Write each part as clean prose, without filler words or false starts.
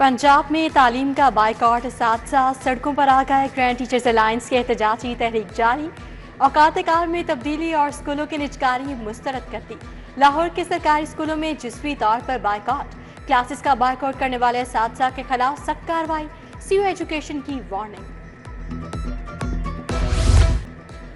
पंजाब में तालीम का बाइकआउट, साथ साथ सड़कों पर आ गए ग्रैंड टीचर्स अलायंस की एहतजाजी तहरीक जारी। औकात कार में तब्दीली और स्कूलों की निजकारी मुस्तरद कर दी। लाहौर के सरकारी स्कूलों में जुज़वी तौर पर बाइकआउट, क्लासेस का बाइकआउट करने वाले असातिज़ा के खिलाफ सख्त कार्रवाई, सीयू एजुकेशन की वार्निंग।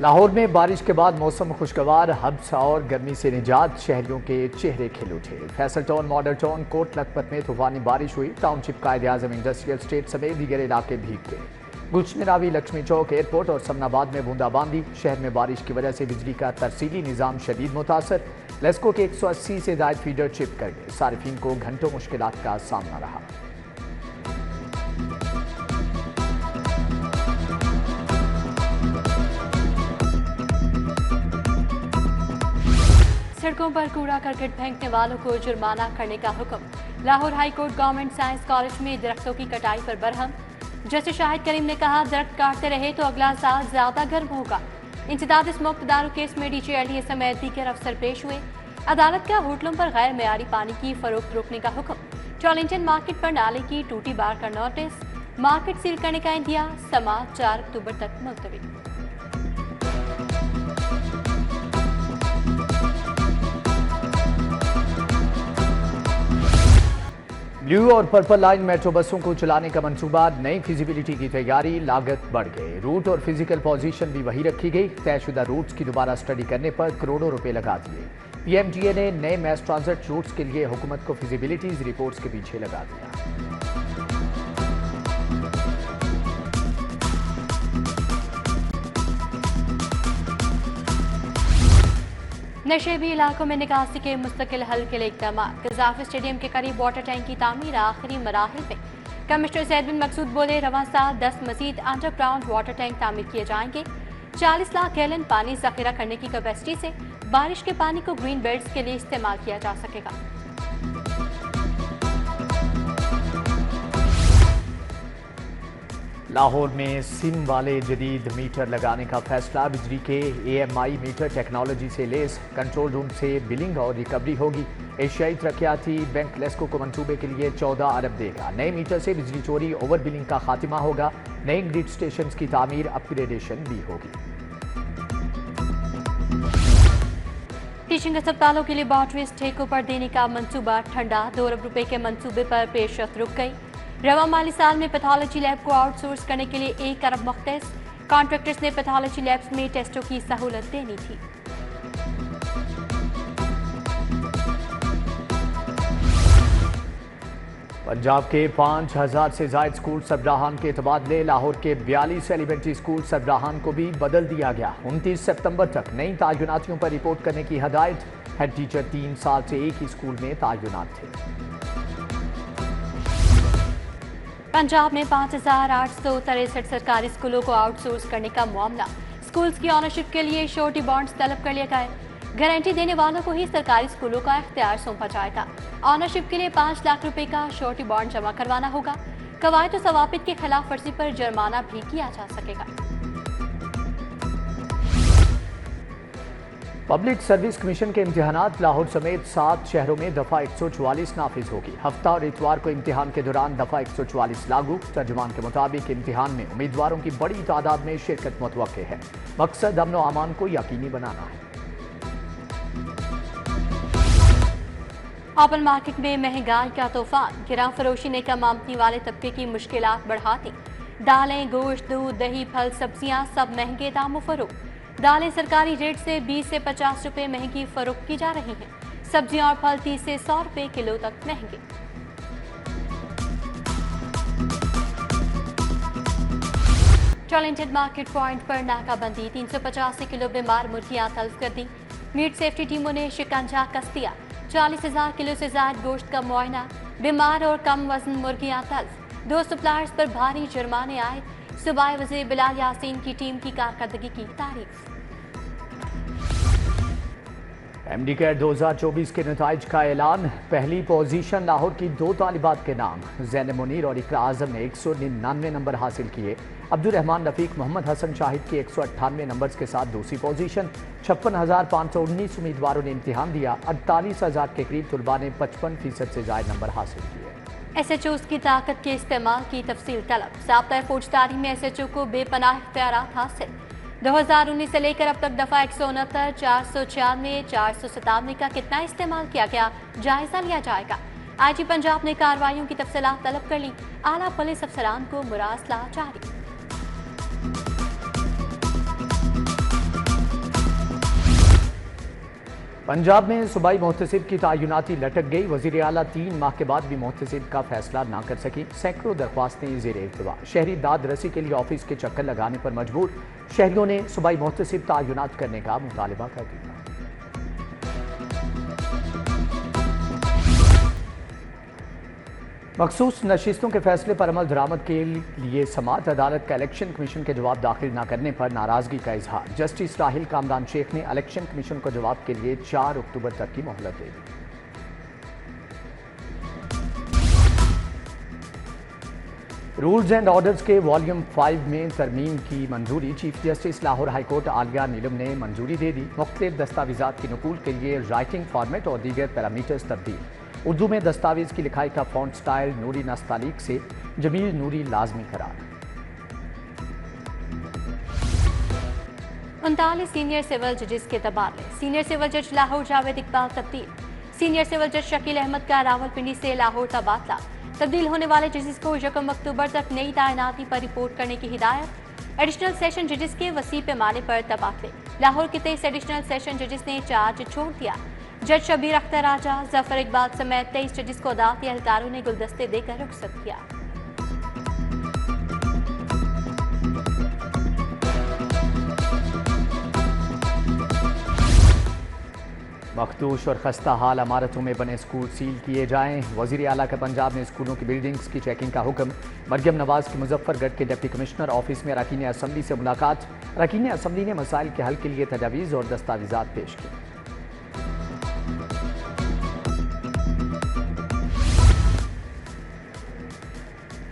लाहौर में बारिश के बाद मौसम खुशगवार, हब्स और गर्मी से निजात, शहरियों के चेहरे खिल उठे। Faisal town, model town, Kot Lakhpat में तूफानी बारिश हुई। टाउनशिप कायद-ए-आज़म इंडस्ट्रियल स्टेट समेत दीगर इलाके भीग गए। गुलशनरावी, लक्ष्मी चौक, एयरपोर्ट और समनाबाद में बूंदाबांदी। शहर में बारिश की वजह से बिजली का तरसीली निज़ाम शदीद मुतासर। लेस्को के 180 से ज़ायद फीडर चिप कर गए। सारिफीन को घंटों मुश्किलात का सामना रहा। सड़कों पर कूड़ा करकट फेंकने वालों को जुर्माना करने का हुक्म। Lahore high court government science college में दरख्तों की कटाई पर बरहम। जस्टिस शाहिद करीम ने कहा, दरख्त काटते रहे तो अगला साल ज्यादा गर्म होगा। इंसदाद मुक्त दारू केस में DGLDA समेत दीगर अफसर पेश हुए। अदालत का होटलों पर गैर मेयारी पानी की फरोख्त रोकने का हुक्म। टॉलिंगटन मार्केट पर नाले की टूटी बार का नोटिस। मार्केट सील करने का इंतहा। समाअत 4 अक्टूबर तक मुलतवी। ब्लू और पर्पल लाइन मेट्रो बसों को चलाने का मंसूबा, नई फिजिबिलिटी की तैयारी, लागत बढ़ गई। रूट और फिजिकल पोजीशन भी वही रखी गई। तयशुदा रूट्स की दोबारा स्टडी करने पर करोड़ों रुपए लगा दिए। PMDA ने नए मैस ट्रांजिट रूट्स के लिए हुकूमत को फिजिबिलिटीज रिपोर्ट्स के पीछे लगा दिया। नशेबी इलाकों में निकासी के मुस्तकिल हल के लिए इक़दाम। गज़ाफ़ी स्टेडियम के करीब वाटर टैंक की तामीर आखिरी मराहिल में। कमिश्नर सैयद बिन मकसूद बोले, रवां साल 10 मज़ीद अंडरग्राउंड वाटर टैंक तामीर किए जाएंगे। 40 लाख गैलन पानी ज़ख़ीरा करने की कैपेसिटी से बारिश के पानी को ग्रीन बेल्ट्स के लिए इस्तेमाल किया जा सकेगा। लाहौर में सिम वाले जदीद मीटर लगाने का फैसला। बिजली के AMI मीटर टेक्नोलॉजी से लेस कंट्रोल रूम से बिलिंग और रिकवरी होगी। एशियाई तरक्याती बैंक लेस्को को मंसूबे के लिए 14 अरब देगा। नए मीटर से बिजली चोरी, ओवर बिलिंग का खात्मा होगा। नए ग्रिड स्टेशन की तामीर, अपग्रेडेशन भी होगी। टीचिंग अस्पतालों के लिए लेबॉर्ट्रीज ठेकों पर देने का मंसूबा ठंडा। 2 अरब रुपए के मंसूबे पर पेशरफ्त रुक गई। रवा माली साल में पैथोलॉजी लैब को आउटसोर्स करने के लिए 1 अरब मुख्तस। कॉन्ट्रैक्टर्स ने पैथोलॉजी लैब्स में टेस्टों की सहूलत देनी थी। पंजाब के 5000 से ज़ायद स्कूल सरबराहान के तबादले। लाहौर के 42 एलिमेंट्री स्कूल सरबराहान को भी बदल दिया गया। 29 सितंबर तक नई तायुनातियों पर रिपोर्ट करने की हदायत। हेड टीचर 3 साल से एक ही स्कूल में तायुनात थे। पंजाब में 5863 सरकारी स्कूलों को आउटसोर्स करने का मामला। स्कूल्स की ऑनरशिप के लिए श्योरिटी बॉन्ड्स तलब कर लिए गए। गारंटी देने वालों को ही सरकारी स्कूलों का इख्तियार सौंपा जाएगा। ऑनरशिप के लिए 5 लाख रुपए का श्योरिटी बॉन्ड जमा करवाना होगा। कवायद और ज़वाबित की खिलाफ वर्जी पर जुर्माना भी किया जा सकेगा। पब्लिक सर्विस कमीशन के इम्तिहानात लाहौर समेत 7 शहरों में दफ़ा 144 नाफिज होगी। हफ्ता और इतवार को इम्तिहान के दौरान दफ़ा 144 लागू। तर्जुमान के मुताबिक इम्तिहान में उम्मीदवारों की बड़ी तादाद में शिरकत मुतवक्के है। मकसद अमन व अमान को यकीनी बनाना है। ओपन मार्केट में महंगाई का तूफान। गिरां फरोशी ने कम आमदनी वाले तबके की मुश्किलात बढ़ा दी। दालें, गोश्त, दूध, दही, फल, सब्जियां सब महंगे दामों फरोख्त। दालें सरकारी रेट से 20 से 50 रुपए महंगी फरोख्त की जा रही हैं। सब्जियां और फल 30 से 100 रुपए किलो तक महंगे। टॉलिंगटन मार्केट पॉइंट पर नाकाबंदी। 385 किलो बीमार मुर्गियां तल्फ कर दी। मीट सेफ्टी टीमों ने शिकंजा कस दिया। 40,000 किलो से ज्यादा गोश्त का मुआयना। बीमार और कम वजन मुर्गियां तल्फ। 2 सप्लायर्स पर भारी जुर्माने आए। सूबाई वज़ीर बिलाल यासीन की टीम की कारकर्दगी की तारीफ। MD कैट 2024 के नताइज का ऐलान। पहली पोजीशन लाहौर की 2 तालिबात के नाम। ज़ैनब मुनीर और इकरा आज़म ने 199 नंबर हासिल किए। अब्दुल रहमान रफीक, मोहम्मद हसन शाहिद की 198 नंबर्स के साथ दूसरी पोजीशन। 56,519 उम्मीदवारों ने इम्तिहान दिया। 48,000 के करीब तुलबा ने 55% से ज़ायद नंबर हासिल किए। SHOs की ताकत के इस्तेमाल की तफसील तलब। ज़ाब्ता फौजदारी में SHO को बेपनाह इख्तियारात हासिल। 2019 से लेकर अब तक दफ़ा 169, 496, 497 का कितना इस्तेमाल किया गया, जायजा लिया जाएगा। IG पंजाब ने कार्रवाइयों की तफसीलात तलब कर ली। आला पुलिस अफसरान को मुरासला जारी। पंजाब में सूबाई मोहतसिब की तैनाती लटक गई। वज़ीर आला 3 माह के बाद भी मोहतसिब का फैसला ना कर सकी। सैकड़ों दरख्वास्तें ज़ेर इल्तिवा। शहरी दाद रसी के लिए ऑफिस के चक्कर लगाने पर मजबूर। शहरियों ने सूबाई मोहतसिब तैनात करने का मुतालबा कर दिया। मखसूस नशिस्तों के फैसले पर अमल दरामद के लिए समात अदालत का इलेक्शन कमीशन के जवाब दाखिल न करने पर नाराजगी का इजहार। जस्टिस राहिल कामरान शेख ने इलेक्शन कमीशन को जवाब के लिए 4 अक्टूबर तक की मोहलत दे दी। रूल्स एंड ऑर्डर्स के वॉल्यूम 5 में तरमीम की मंजूरी। Chief justice Lahore high court Aliya Neelam ने मंजूरी दे दी। मुख्तलिफ दस्तावेजात की नकूल के लिए राइटिंग फॉर्मेट और दीगर पैरामीटर्स तब्दील। उर्दू में दस्तावेज की लिखाई का फॉन्ट स्टाइल नूरी नस्तालीक से जमील नूरी लाजमी करार। 39 सीनियर सिविल जजेस के तबादले। सीनियर सिविल जज लाहौर जावेद इकबाल तब्दील। सीनियर सिविल जज शकील अहमद का रावलपिंडी से लाहौर तबादला। तब्दील होने वाले जजेस को 1 अक्टूबर तक नई तैनाती पर रिपोर्ट करने की हिदायत। एडिशनल सेशन जजेस के वसी पैमाने पर तबादले। लाहौर के 23 एडिशनल सेशन जजेस ने चार्ज छोड़ दिया। जज शबीर अख्तर राजा, जफर इकबाल समेत 23 जजेस को अदालती एहलकारों ने गुलदस्ते देकर रुखसत किया। मखदूश और खस्ता हाल इमारतों में बने स्कूल सील किए जाएं। वज़ीर आला का पंजाब ने स्कूलों की बिल्डिंग्स की चेकिंग का हुक्म। मरियम नवाज की मुजफ्फरगढ़ के डिप्टी कमिश्नर ऑफिस में अरकान असम्बली से मुलाकात। अरकान असम्बली ने मसाइल के हल के लिए तजावीज़ और दस्तावेजात पेश किए।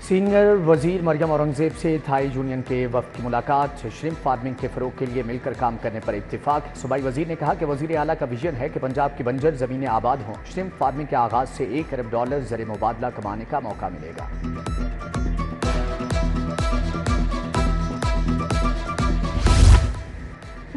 सीनियर वजीर मरियम औरंगजेब से थाई यूनियन के वफद की मुलाकात। श्रिम्प फार्मिंग के फरोग के लिए मिलकर काम करने पर इत्तिफाक। सूबाई वजीर ने कहा कि वजीर आला का विजन है कि पंजाब की बंजर ज़मीनें आबाद हों। श्रिम्प फार्मिंग के आगाज से $1 अरब ज़र मुबादला कमाने का मौका मिलेगा।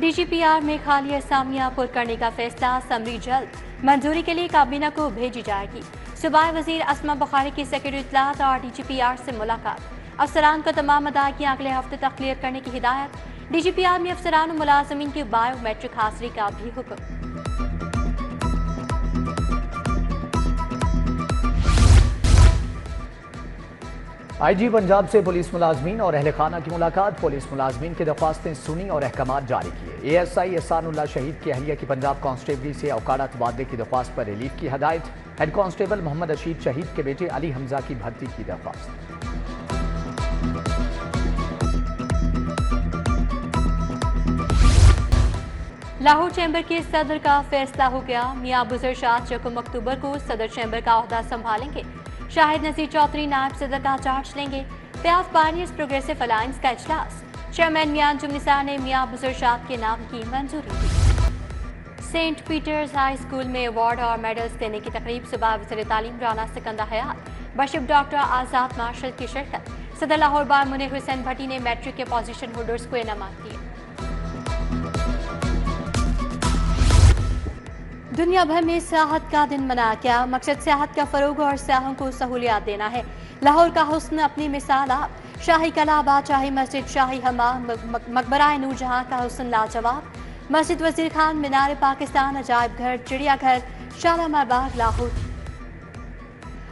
DGPR में खाली असामियां पुर करने का फैसला। समरी जल्द मंजूरी के लिए काबीना को भेजी जाएगी। सूबाई वजीर अस्मा बुखारी की सेक्रेटरी इत्तलात और DGPR से मुलाकात। अफसरान को तमाम अदायगियां अगले हफ्ते तक क्लियर करने की हिदायत। DGPR में अफसरान और मुलाजमीन की बायोमेट्रिक हाजिरी का भी हुक्म। IG पंजाब से पुलिस मुलाजमीन और अहल खाना की मुलाकात। पुलिस मुलाजमीन की दरख्वास्तें सुनी और अहकामात जारी किए। ASI एहसानुल्लाह शहीद की अहलिया की पंजाब कांस्टेबली से अवकाड़ा तबादले की दरख्वास्त पर रिलीफ की हदायत। हेड कांस्टेबल मोहम्मद रशीद शहीद के बेटे अली हमजा की भर्ती की दरख्वास्त। लाहौर चैम्बर के सदर का फैसला हो गया। मियां बुज़र शाह 1 अक्टूबर को सदर चैम्बर का ओहदा संभालेंगे। शाहिद नज़ीर चौधरी नायब सदर का चार्ज लेंगे। प्याफ पार्नियर्स प्रोग्रेसिव अलायंस का इजलास। चेयरमैन मियां अंजुम निसार ने मियां बुज़र शाह के नाम की मंजूरी दी। सेंट पीटर्स हाई स्कूल में अवार्ड और मेडल्स देने की तकरीब। सुबह वज़ीर तालीम राना सिकंदर हयात, बशिप डॉक्टर आज़ाद मार्शल की शिरकत। सदर लाहौर बार मुनीर हुसैन भट्टी ने मैट्रिक के पोजीशन होल्डर्स को इनामात दिए। दुनिया भर में सियाहत का दिन मनाया गया। मकसद सियाहत का फरोग और सियाहों को सहूलियात देना है। लाहौर का हुस्न अपनी मिसाल आप। शाही कला, बादशाही मस्जिद, शाही हमाम, मकबरा नूरजहां का हुस्न लाजवाब। मस्जिद वजीर खान, मीनार पाकिस्तान, अजायब घर, चिड़ियाघर, शालामार बाग लाहौर।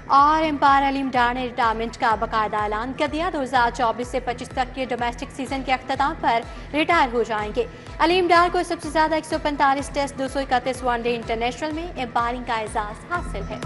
और एम्पायर अलीम डार ने रिटायरमेंट का बाकायदा ऐलान कर दिया। 2024 से 25 तक के डोमेस्टिक सीजन के अख्ताम पर रिटायर हो जाएंगे। अलीम डार को सबसे ज्यादा 145 टेस्ट, 231 वनडे इंटरनेशनल में एम्पायरिंग का एजाज हासिल है।